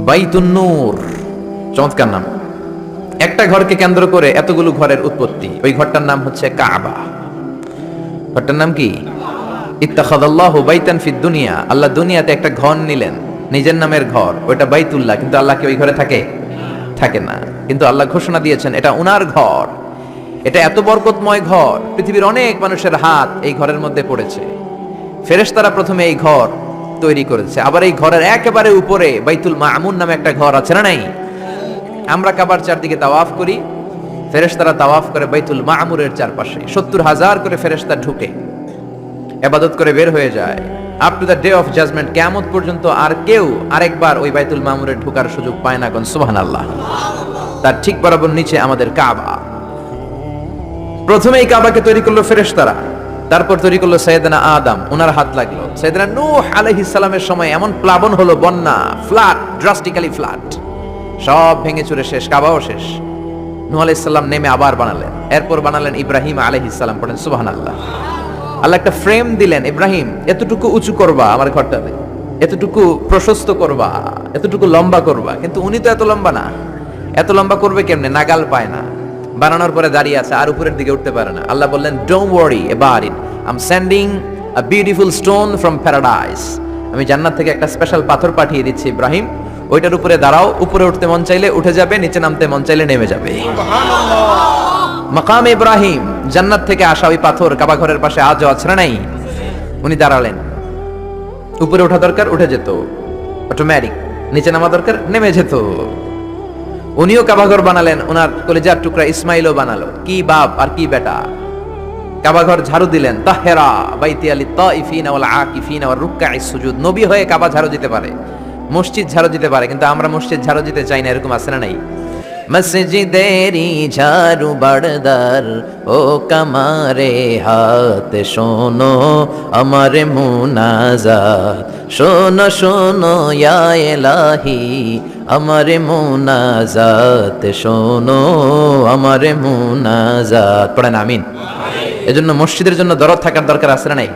বাইতুন নূর, চমৎকার নাম। একটা ঘরকে কেন্দ্র করে এতগুলো ঘরের উৎপত্তি। ওই ঘরটার নাম হচ্ছে কাবা। ঘরটার নাম কি? ইত্তাখাযাল্লাহু বাইতান ফিদ দুনিয়া, আল্লাহ দুনিয়াতে একটা ঘর নিলেন, নিজের নামের ঘর, ওইটা বাইতুল্লাহ। কিন্তু আল্লাহ কি ওই ঘরে থাকে? থাকে না। কিন্তু আল্লাহ ঘোষণা দিয়েছেন এটা উনার ঘর, এটা এত বরকতময় ঘর, পৃথিবীর অনেক মানুষের হাত এই ঘরের মধ্যে পড়েছে। ফেরেশতারা প্রথমে এই ঘর তৈরি করেছে। আবার এই ঘরের একেবারে উপরে বাইতুল মামুন নামে একটা ঘর আছে না নাই? আমরা কাবার চারদিকে তাওয়াফ করি, ফেরেশতারা তাওয়াফ করে বাইতুল মামুরের চারপাশে। 70,000 করে ফেরেশতা ঢুকে ইবাদত করে বের হয়ে যায়। Up to the day of judgement, কিয়ামত পর্যন্ত আর কেউ আরেকবার ওই বাইতুল মামুরে ঢোকার সুযোগ পায় না। কোন সুবহানাল্লাহ। তার ঠিক বরাবর নিচে আমাদের কাবা। প্রথমে এই কাবাকে তৈরি করলো ফেরেশতারা, তারপর তৈরি করলো সাইয়েদনা আদম, ওনার হাত লাগলো। সাইয়েদনা নূহ আলাইহিস সালামের সময় এমন প্লাবন হলো, বন্যা, ফ্লাড, ড্রাস্টিক্যালি ফ্লাড, সব ভেঙে চুরে শেষ, কাবাও শেষ। নূহ আলাইহিস সালাম নেমে আবার বানালেন। এরপর বানালেন ইব্রাহিম আলাইহিস সালাম। পড়েন সুবহানাল্লাহ। আল্লাহ একটা ফ্রেম দিলেন, ইব্রাহিম এতটুকু উঁচু করবা আমার ঘরটাতে, এতটুকু প্রশস্ত করবা, এতটুকু লম্বা করবা। কিন্তু উনি তো এত লম্বা না, এত লম্বা করবে কেমনে? নাগাল পায় না। বানানোর পরে দাঁড়িয়ে আছে, আর উপরের দিকে উঠতে পারে না। আল্লাহ বললেন, don't worry about it, I am sending a beautiful stone from paradise. আমি জান্নাত থেকে একটা স্পেশাল পাথর পাঠিয়ে দিচ্ছি ইব্রাহিম, ওইটার উপরে দাঁড়াও। উপরে উঠতে মন চাইলে উঠে যাবে, নিচে নামতে মন চাইলে নেমে যাবে। মাকাম ইব্রাহিম, জান্নাত থেকে আসা ওই পাথর কাবা ঘরের পাশে আজও আছে না নাই? উনি দাঁড়ালেন, উপরে ওঠা দরকার উঠে যেত অটোমেটিক, নিচে নামা দরকার নেমে যেত। উনিও কাবাঘর বানালেন, ওনার কলিজার টুকরা ইসমাইলও বানালো। কি বাপ আর কি বেটা! কাবাঘর ঝাড়ু দিলেন, তাহেরা বাইতি আলি তাইফিনা ওয়াল আকিফিনা ওয়ার রুকআইস সুজুদ। নবী হয়ে কাবা ঝাড়ু দিতে পারে, মসজিদ ঝাড়ু দিতে পারে, কিন্তু আমরা মসজিদ ঝাড়ু দিতে চাই না। এরকম আছে না নাই? মসজিদেরি ঝাড়ু বারদার, ও কামারে হাত শোনো আমার মুনাজাত, শোনো শোনো ইয়া ইলাহি আমার মুনাজাত, শোনো আমার মুনাজাত। পড়েন আমিন। এজন্য মসজিদের জন্য দরদ থাকার দরকার আছে না নাই?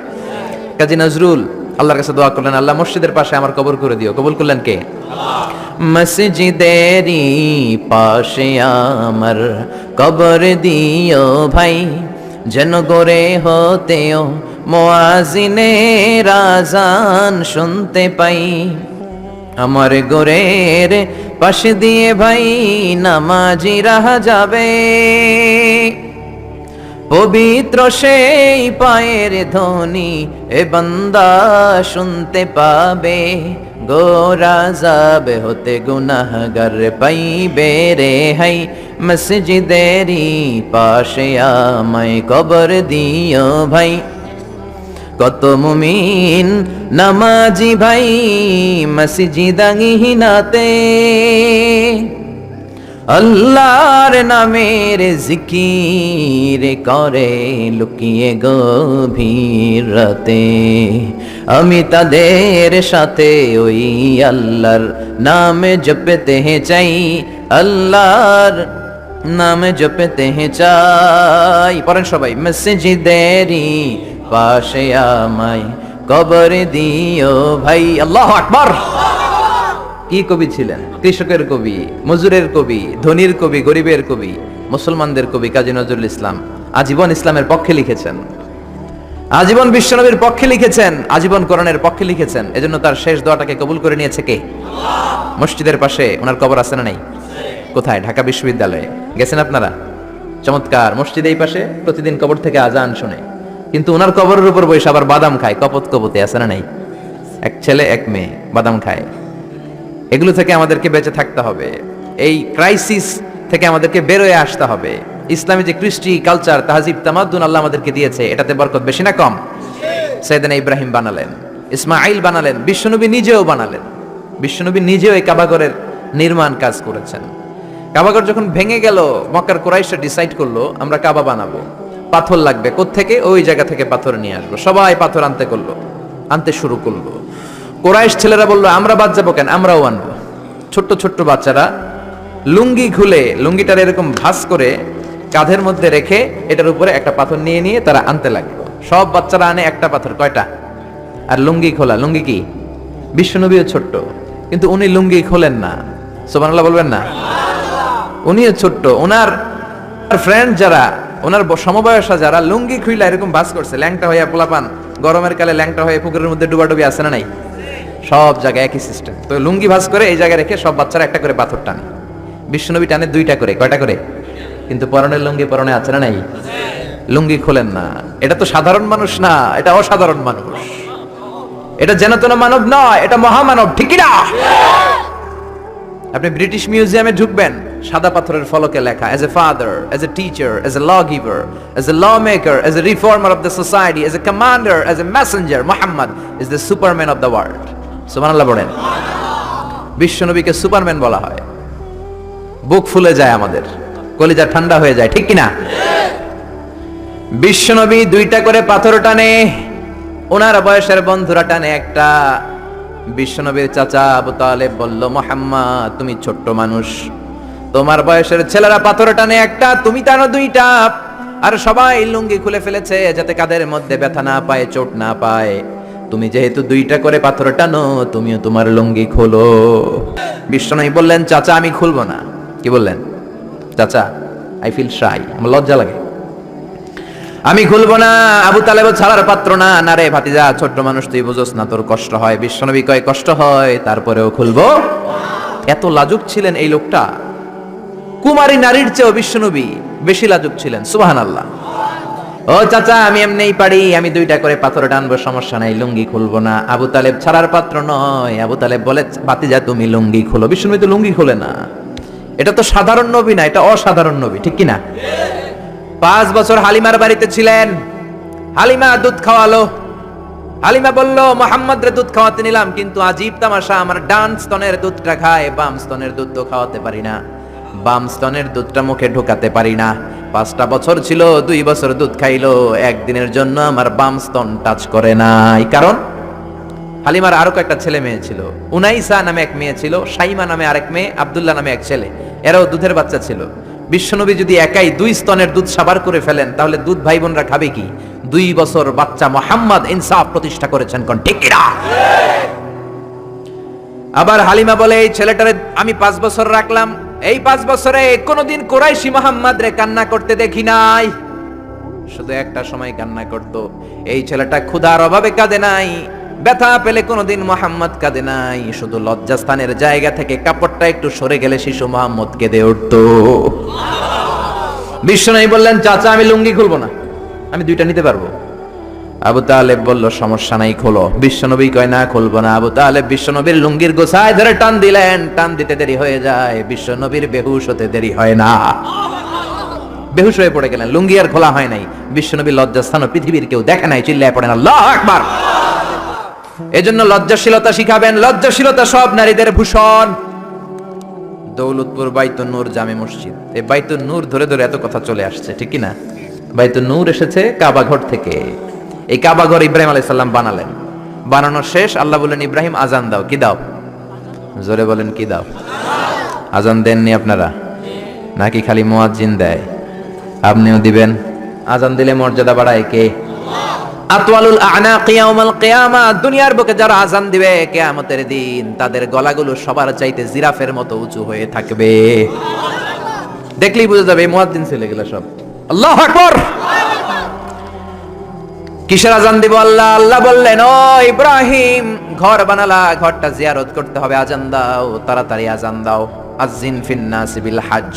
কাজী নজরুল আল্লাহর কাছে দোয়া করলেন, আল্লাহ মসজিদের পাশে আমার কবর করে দিও। কবুল করলেন কে? মসজিদেরি পাশে আমার কবর দিও ভাই, যেন গড়ে হতেও মুয়াজ্জিনের আযান শুনতে পাই। আমার গোরের পাশে দিয়ে ভাই নামাজিরা যাবে, পবিত্র সেই পায়ের ধ্বনি এ বান্দা শুনতে পাবে। গোরা যাবে হতে গুনাহগার পাইবে রে হাই, মসজিদেরি পাশে আমায় কবর দিও ভাই। কত মুমিন নামাজি ভাই মসজিদাঙ্গিনাতে, আল্লাহর নামের জিকির করে লুকিয়ে গভীর রাতে। আমি তাদের সাথে ওই আল্লাহর নামে জপতে চাই, আল্লাহর নামে জপতে চাই। পড়েন সবাই, মসজিদেরি পাশে আমায় কবর দিও ভাই। আল্লাহু আকবার। কি কবি ছিলেন? কৃষকের কবি, মজুরের কবি, ধনীর কবি, গরিবের কবি, মুসলমানদের কবি কাজী নজরুল ইসলাম আজীবন ইসলামের পক্ষে লিখেছেন, আজীবন বিশ্বনবীর পক্ষে লিখেছেন, আজীবন কোরআনের পক্ষে লিখেছেন। এজন্য তার শেষ দোয়াটাকে কবুল করে নিয়েছে কে? মসজিদের পাশে ওনার কবর আছে না নাই? কোথায়? ঢাকা বিশ্ববিদ্যালয়ে। গেছেন আপনারা? চমৎকার। মসজিদ এই পাশে, প্রতিদিন কবর থেকে আজান শুনে, কিন্তু ওনার কবরের উপর বসে আবার বাদাম খায়। কপত কপতে আছে না নাই? এক ছেলে এক মেয়ে বাদাম খায়। এগুলো থেকে আমাদেরকে বেঁচে থাকতে হবে। এই ক্রাইসিস থেকে আমাদেরকে বেরোয় আসতে হবে। ইসলামী যে কৃষ্টি কালচার, তাহজিব, তামাদ্দুন আল্লাহ আমাদেরকে দিয়েছে, এটাতে বরকত বেশি না কম? সাইয়েদনা ইব্রাহিম বানালেন, ইসমাঈল বানালেন, বিশ্বনবী নিজেও বানালেন। বিশ্বনবী নিজেও এই কাবাঘরের নির্মাণ কাজ করেছেন। কাবাঘর যখন ভেঙে গেল, মক্কার কুরাইশরা ডিসাইড করলো আমরা কাবা বানাবো। পাথর লাগবে, কোত্থেকে? ওই জায়গা থেকে পাথর নিয়ে আসবো। সবাই পাথর আনতে শুরু করলো। কুরাইশ ছেলেরা বললো আমরা বাদ যাবো কেন, আমরাও আনবো। ছোট্ট ছোট্ট বাচ্চারা লুঙ্গি খুলে, লুঙ্গিটার এরকম ভাঁজ করে কাঁধের মধ্যে রেখে এটার উপরে একটা পাথর নিয়ে তারা আনতে লাগলো। সব বাচ্চারা আনে একটা পাথর। কয়টা? আর লুঙ্গি খোলা। লুঙ্গি কি? বিশ্বনবীও ছোট্ট, কিন্তু উনি লুঙ্গি খোলেন না। সুবহানাল্লাহ বলবেন না? উনিও ছোট্ট, ওনার ফ্রেন্ড যারা, ওনার সমবয়সা যারা লুঙ্গি খুইলা এরকম বাস করছে, ল্যাংটা হইয়া পোলাপান গরমের কালে ল্যাংটা হয়ে পুকুরের মধ্যে ডুবাডুবি আছে না নাই? সব জায়গায় একই সিস্টেম। তো লুঙ্গি ভাস করে এই জায়গায় রেখে সব বাচ্চারা একটা করে পাথর টানে। বিশ্বনবী টানে দুইটা করে, কয়টা করে? কিন্তু পরনের লুঙ্গি পরনে আছে না নাই? লুঙ্গি খোলেন না। এটা তো সাধারণ মানুষ না, এটা অসাধারণ মানুষ। এটা যেন তেন মানব নয়, এটা মহামানব, ঠিক কি না? আপনি ব্রিটিশ মিউজিয়ামে ঢুকবেন, সাদা পাথরের ফলকে লেখা, as a father, as a teacher, as a lawgiver, as a lawmaker, as a reformer of the society, as a commander, as a messenger, Muhammad is the superman of the world. সুবহানাল্লাহ বলেন। বিশ্বনবীকে Superman বলা হয়। বুক ফুলে যায় আমাদের, কলিজা ঠান্ডা হয়ে যায়, ঠিক কি না? বিশ্বনবী দুইটা করে পাথর টানে, ওনার বয়সের বন্ধুরা টানে একটা। বিশ্বনবীর চাচা আবু তালেব বলল, মুহাম্মদ তুমি ছোট্ট মানুষ, তোমার বয়সের ছেলেরা পাথর টানে একটা, তুমি টানো দুইটা। আর সবাই লুঙ্গি খুলে ফেলেছে যাতে কাদের মধ্যে ব্যথা না পায়, চোট না পায়। তুমি যেহেতু দুইটা করে পাথর টানো, তুমিও তোমার লুঙ্গি খোলো। বিশ্বনবী বললেন, চাচা আমি খুলবো না। কি বললেন? চাচা আই ফিল শাই, আমার লজ্জা লাগে, আমি খুলবো না। আবু তালেব ছাড়ার পাত্র না। না রে ভাতিজা, ছোট্ট মানুষ, তুই বুঝোস না, তোর কষ্ট হয়। বিশ্বনবী কয়, কষ্ট হয়, তারপরেও খুলবো। এত লাজুক ছিলেন এই লোকটা, কুমারী নারীর চেয়েও বিশ্বনবী বেশি লাজুক ছিলেন। সুবহানাল্লাহ। ও চাচা আমি এমনিই পারি, আমি দুইটা করে পাথর টানবো, সমস্যা নাই, লুঙ্গি খুলবো না। আবু তালেব ছাড়ার পাত্র নয়। আবু তালেব বলে, ভাতিজা তুমি লুঙ্গি খুলো। বিশ্বনবী তো লুঙ্গি খুলে না। এটা তো সাধারণ নবী না, এটা অসাধারণ নবী, ঠিক কি না? 5 বছর হালিমার বাড়িতে ছিলেন। হালিমা দুধ খাওয়ালো। হালিমা বলল, মুহাম্মদ রে দুধ খাওয়াতে নিলাম, কিন্তু আজীব তামাশা, আমার ডান স্তনের দুধটা খায়, বাম স্তনের দুধ তো খাওয়াতে পারি না, বাম স্তনের দুধটা মুখে ঢোকাতে পারি না। 5টা বছর ছিল, 2 বছর দুধ খাইলো, একদিনের জন্য আমার বাম স্তন টাচ করে নাই। কারণ হালিমার আরো কয়েকটা ছেলে মেয়ে ছিল। উনাইসা নামে এক মেয়ে ছিল, সাইমা নামে আরেক মেয়ে, আব্দুল্লাহ নামে এক ছেলে, এরাও দুধের বাচ্চা ছিল। বিশ্বনবী যদি একাই 2 স্তনের দুধ সাবার করে ফেলেন, তাহলে দুধ ভাই বোনরা খাবে কি? 2 বছর বাচ্চা মুহাম্মদ ইনসাফ প্রতিষ্ঠা করেছেন, কোন ঠিক কিনা? আবার হালিমা বলে, এই ছেলেটারে আমি 5 বছর রাখলাম, এই 5 বছরে কোনোদিন কুরাইশি মুহাম্মদ রে কান্না করতে দেখি নাই, শুধু একটা সময় কান্না করত। এই ছেলেটা ক্ষুধার অভাবে কাঁদে নাই, ব্যথা পেলে কোনোদিন মুহাম্মদ কাঁদে নাই, শুধু লজ্জাস্থানের জায়গা থেকে কাপড়টা একটু সরে গেলে শিশু মুহাম্মদ কেঁদে উঠত। বিশ্বনবী বললেন, চাচা আমি লুঙ্গি খুলবো না, আমি দুইটা নিতে পারবো। আবু তালেব বলল, সমস্যা নাই, খোলো। বিশ্বনবী কয়, না খুলবো না। আবু তালেব বিশ্বনবীর লুঙ্গির গোছায় ধরে টান দিলেন। টান দিতে দেরি হয়ে যায়, বিশ্বনবীর বেহুশ হতে দেরি হয় না। বেহুশ হয়ে পড়ে গেলেন, লুঙ্গি আর খোলা হয় নাই। বিশ্বনবীর লজ্জাস্থান পৃথিবীর কেউ দেখে নাই, চিল্লায় পড়েন আল্লাহু আকবার। এজন্য লজ্জাশীলতা শিখাবেন। লজ্জাশীলতা সব নারীদের ভূষণ। দৌলতপুর বাইতুন নূর জামে মসজিদ, এই বাইতুন নূর ধরে ধরে এত কথা চলে আসছে, ঠিক কি না? বাইতুন নূর এসেছে কাবা ঘর থেকে। এই কাবা ঘর ইব্রাহিম আলাইহিস সালাম বানালেন। বানানোর শেষ, আল্লাহ বললেন, ইব্রাহিম আজান দাও। কি দাও? জোরে বলেন, কি দাও? আজান দেননি আপনারা নাকি খালি মুয়াজ্জিন দেয়? আপনিও দিবেন। আজান দিলে মর্যাদা বাড়ায় কে? আতওয়ালুল আনাকি ইয়াউমাল কিয়ামা, দুনিয়ার বুকে যারা আজান দিবে কিয়ামতের দিন, তাদের গলাগুলো সবার চাইতে জিরাফের মতো উঁচু হয়ে থাকবে। দেখলেই বুঝা যাবে মুয়াজ্জিন ছেলে গুলো সব। আল্লাহু আকবার। কিসের আজান দিব? আল্লাহ আল্লাহ বললেন, ও ইব্রাহিম, ঘর বানালা, ঘরটা জিয়ারত করতে হবে, আজান দাও, তাড়াতাড়ি আজান দাও। আযিন ফিন নাসি বিল হজ,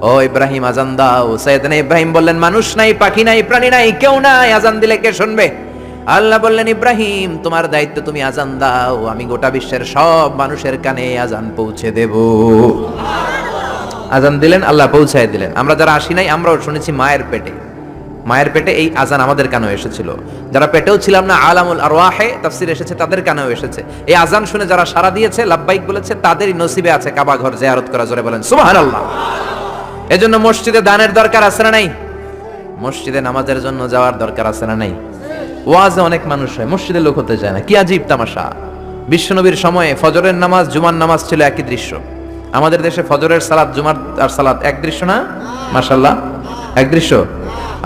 ও ইব্রাহিম আজান দাও। সাইয়েদনা ইব্রাহিম বললেন, মানুষ নাই, পাখি নাই, প্রাণী নাই, কেউ নাই, আজান দিলে কে শুনবে? আল্লাহ বললেন, ইব্রাহিম তোমার দায়িত্ব, তুমি আজান দাও, আমি গোটা বিশ্বের সব মানুষের কানে আজান পৌঁছে দেব। আজান দিলেন, আল্লাহ পৌঁছায় দিলেন। আমরা যারা আসি নাই, আমরাও শুনেছি মায়ের পেটে, মায়ের পেটে এই আজান আমাদের কানেও এসেছিল। যারা পেটেও ছিলাম না, আলামুল আরওয়াহে তাফসীর এসেছে, তাদের কানেও এসেছে। এই আজান শুনে যারা সাড়া দিয়েছে, লাব্বাইক বলেছে, তাদেরই নসিবে আছে কাবা ঘর জিয়ারত করা। জোরে বলেন সুবহানাল্লাহ। এজন্য মসজিদে দানের দরকার আছে না নাই? মসজিদে নামাজের জন্য যাওয়ার দরকার আছে না নাই? ওয়াজে অনেক মানুষ হয়, মসজিদে লোক হতে যায় না। কি আজীব তামাশা! বিশ্বনবীর সময়ে ফজরের নামাজ, জুমার নামাজ ছিল একই দৃশ্য। আমাদের দেশে ফজরের সালাত, জুমার আর সালাত এক দৃশ্য না? মাশাআল্লাহ, এক দৃশ্য।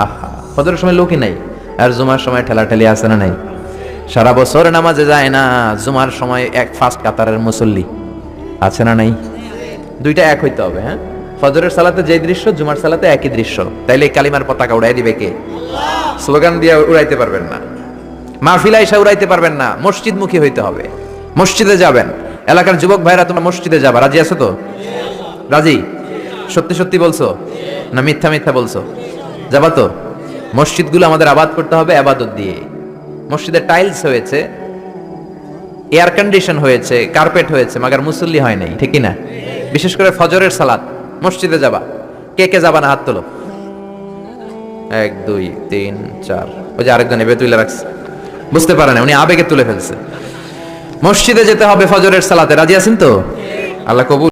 আহা, ফজরের সময় লোকই নাই, আর জুমার সময় ঠেলাঠেলি আছে না নাই? সারা বছর নামাজে যায় না, জুমার সময় এক ফার্স্ট কাতারের মুসল্লি আছে না নাই? দুইটা এক হইতে হবে। হ্যাঁ, ফজরের সালাতে যে দৃশ্য, জুমার সালাতে একই দৃশ্য, তাইলে কালিমার পতাকা উড়াই দিবে কে? স্লোগান দিয়ে উড়াইতে পারবেন না, মাহফিলা এসে উড়াইতে পারবেন না, মসজিদমুখী হইতে হবে। মসজিদে যাবেন, এলাকার যুবক ভাইরা তোমরা মসজিদে যাবা, রাজি আছো তো? রাজি? সত্যি সত্যি বলছো না মিথ্যা মিথ্যা বলছো? যাবা তো? মসজিদগুলো আমাদের আবাদ করতে হবে আবাদত দিয়ে। মসজিদে টাইলস হয়েছে, এয়ার কন্ডিশন হয়েছে, কার্পেট হয়েছে, মাগার মুসল্লি হয় নাই, ঠিক না? বিশেষ করে ফজরের সালাত মসজিদে যাবা, কে কে যাবা না হাত তোলো। 1 2 3 4, ওই যে আরেকজন এভাবে তুলে রাখছে, বুঝতে পারে না, উনি আবেগে তুলে ফেলছে। মসজিদে যেতে হবে ফজরের সালাতে, রাজি আছেন তো? আল্লাহ কবুল